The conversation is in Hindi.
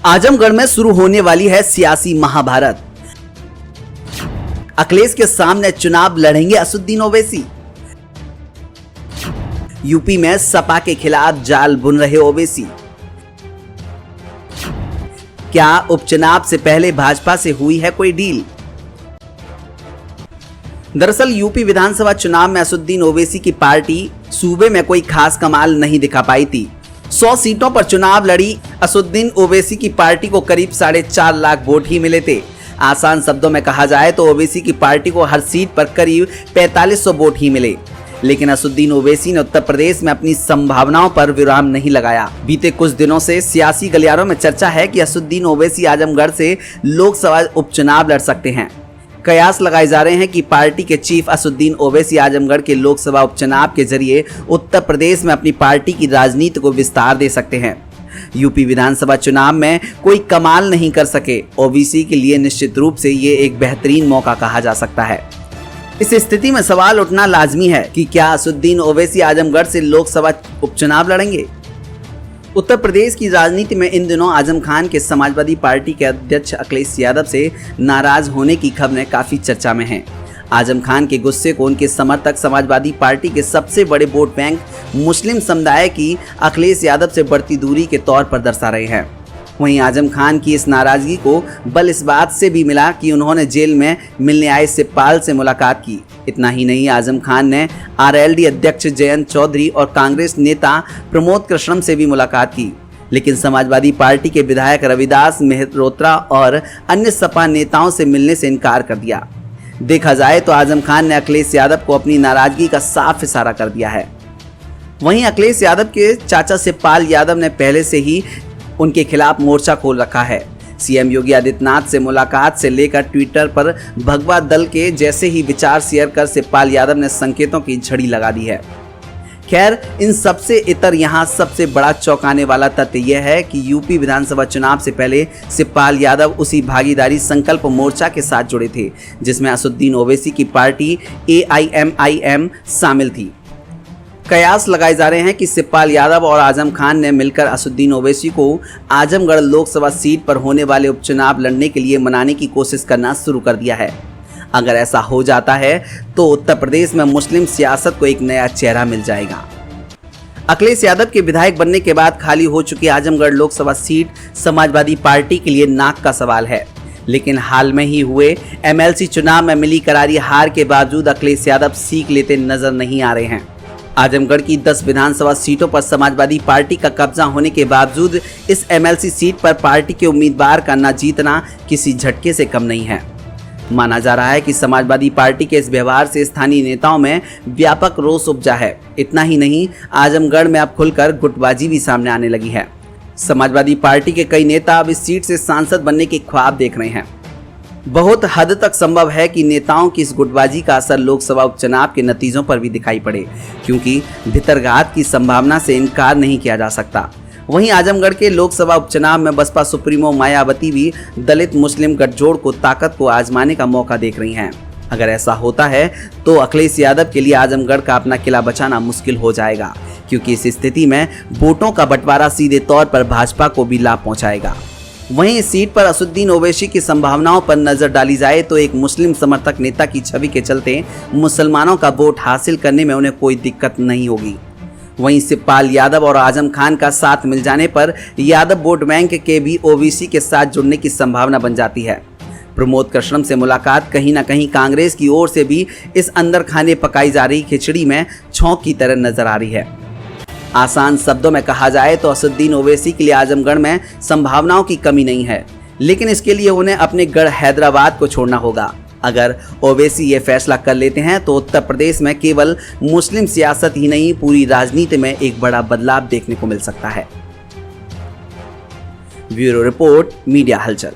आजमगढ़ में शुरू होने वाली है सियासी महाभारत। अखिलेश के सामने चुनाव लड़ेंगे असदुद्दीन ओवैसी। यूपी में सपा के खिलाफ जाल बुन रहे ओवैसी। क्या उपचुनाव से पहले भाजपा से हुई है कोई डील? दरअसल यूपी विधानसभा चुनाव में असदुद्दीन ओवैसी की पार्टी सूबे में कोई खास कमाल नहीं दिखा पाई थी। 100 सीटों पर चुनाव लड़ी असदुद्दीन ओवैसी की पार्टी को करीब 4.5 लाख वोट ही मिले थे। आसान शब्दों में कहा जाए तो ओवैसी की पार्टी को हर सीट पर करीब 4500 वोट ही मिले। लेकिन असदुद्दीन ओवैसी ने उत्तर प्रदेश में अपनी संभावनाओं पर विराम नहीं लगाया। बीते कुछ दिनों से सियासी गलियारों में चर्चा है कि असदुद्दीन ओवैसी आजमगढ़ से लोकसभा उपचुनाव लड़ सकते हैं। कयास लगाए जा रहे हैं कि पार्टी के चीफ असदुद्दीन ओवैसी आजमगढ़ के लोकसभा उपचुनाव के जरिए उत्तर प्रदेश में अपनी पार्टी की राजनीति को विस्तार दे सकते हैं। यूपी विधानसभा चुनाव में कोई कमाल नहीं कर सके ओवैसी के लिए निश्चित रूप से ये एक बेहतरीन मौका कहा जा सकता है। इस स्थिति में सवाल उठना लाजमी है कि क्या असदुद्दीन ओवैसी आजमगढ़ से लोकसभा उपचुनाव लड़ेंगे? उत्तर प्रदेश की राजनीति में इन दिनों आजम खान के समाजवादी पार्टी के अध्यक्ष अखिलेश यादव से नाराज होने की खबरें काफी चर्चा में हैं। आजम खान के गुस्से को उनके समर्थक समाजवादी पार्टी के सबसे बड़े वोट बैंक मुस्लिम समुदाय की अखिलेश यादव से बढ़ती दूरी के तौर पर दर्शा रहे हैं। वहीं आजम खान की इस नाराजगी को बल इस बात से भी मिला कि उन्होंने जेल में मिलने आए शिवपाल से मुलाकात की। इतना ही नहीं, आजम खान ने आरएलडी अध्यक्ष जयंत चौधरी और कांग्रेस नेता प्रमोद कृष्णम से भी मुलाकात की। लेकिन समाजवादी पार्टी के विधायक रविदास मेहरोत्रा और अन्य सपा नेताओं से मिलने से इनकार कर दिया। देखा जाए तो आजम खान ने अखिलेश यादव को अपनी नाराजगी का साफ इशारा कर दिया है। वहीं अखिलेश यादव के चाचा शिवपाल यादव ने पहले से ही उनके खिलाफ मोर्चा खोल रखा है। सीएम योगी आदित्यनाथ से मुलाकात से लेकर ट्विटर पर भगवा दल के जैसे ही विचार शेयर कर शिवपाल यादव ने संकेतों की झड़ी लगा दी है। खैर, इन सबसे इतर यहाँ सबसे बड़ा चौंकाने वाला तथ्य यह है कि यूपी विधानसभा चुनाव से पहले शिवपाल यादव उसी भागीदारी संकल्प मोर्चा के साथ जुड़े थे जिसमें असदुद्दीन ओवैसी की पार्टी AIMIM शामिल थी। कयास लगाए जा रहे हैं कि शिवपाल यादव और आजम खान ने मिलकर असदुद्दीन ओवैसी को आजमगढ़ लोकसभा सीट पर होने वाले उपचुनाव लड़ने के लिए मनाने की कोशिश करना शुरू कर दिया है। अगर ऐसा हो जाता है तो उत्तर प्रदेश में मुस्लिम सियासत को एक नया चेहरा मिल जाएगा। अखिलेश यादव के विधायक बनने के बाद खाली हो चुकी आजमगढ़ लोकसभा सीट समाजवादी पार्टी के लिए नाक का सवाल है। लेकिन हाल में ही हुए MLC चुनाव में मिली करारी हार के बावजूद अखिलेश यादव सीख लेते नजर नहीं आ रहे हैं। आजमगढ़ की 10 विधानसभा सीटों पर समाजवादी पार्टी का कब्जा होने के बावजूद इस MLC सीट पर पार्टी के उम्मीदवार का न जीतना किसी झटके से कम नहीं है। माना जा रहा है कि समाजवादी पार्टी के इस व्यवहार से स्थानीय नेताओं में व्यापक रोष उपजा है। इतना ही नहीं, आजमगढ़ में अब खुलकर गुटबाजी भी सामने आने लगी है। समाजवादी पार्टी के कई नेता अब इस सीट से सांसद बनने के ख्वाब देख रहे हैं। बहुत हद तक संभव है कि नेताओं की इस गुटबाजी का असर लोकसभा उपचुनाव के नतीजों पर भी दिखाई पड़े, क्योंकि भितरघात की संभावना से इनकार नहीं किया जा सकता। वहीं आजमगढ़ के लोकसभा उपचुनाव में बसपा सुप्रीमो मायावती भी दलित मुस्लिम गठजोड़ को ताकत को आजमाने का मौका देख रही हैं। अगर ऐसा होता है तो अखिलेश यादव के लिए आजमगढ़ का अपना किला बचाना मुश्किल हो जाएगा, क्योंकि इस स्थिति में वोटों का बंटवारा सीधे तौर पर भाजपा को भी लाभ पहुंचाएगा। वहीं इस सीट पर असदुद्दीन ओवैसी की संभावनाओं पर नजर डाली जाए तो एक मुस्लिम समर्थक नेता की छवि के चलते मुसलमानों का वोट हासिल करने में उन्हें कोई दिक्कत नहीं होगी। वहीं शिवपाल यादव और आजम खान का साथ मिल जाने पर यादव वोट बैंक के भी ओवैसी के साथ जुड़ने की संभावना बन जाती है। प्रमोद कृष्णम से मुलाकात कहीं न कहीं कांग्रेस की ओर से भी इस अंदर खाने पकाई जा रही खिचड़ी में छौंक की तरह नजर आ रही है। आसान शब्दों में कहा जाए तो असदुद्दीन ओवैसी के लिए आजमगढ़ में संभावनाओं की कमी नहीं है, लेकिन इसके लिए उन्हें अपने गढ़ हैदराबाद को छोड़ना होगा। अगर ओवैसी ये फैसला कर लेते हैं तो उत्तर प्रदेश में केवल मुस्लिम सियासत ही नहीं, पूरी राजनीति में एक बड़ा बदलाव देखने को मिल सकता है। ब्यूरो रिपोर्ट, मीडिया हलचल।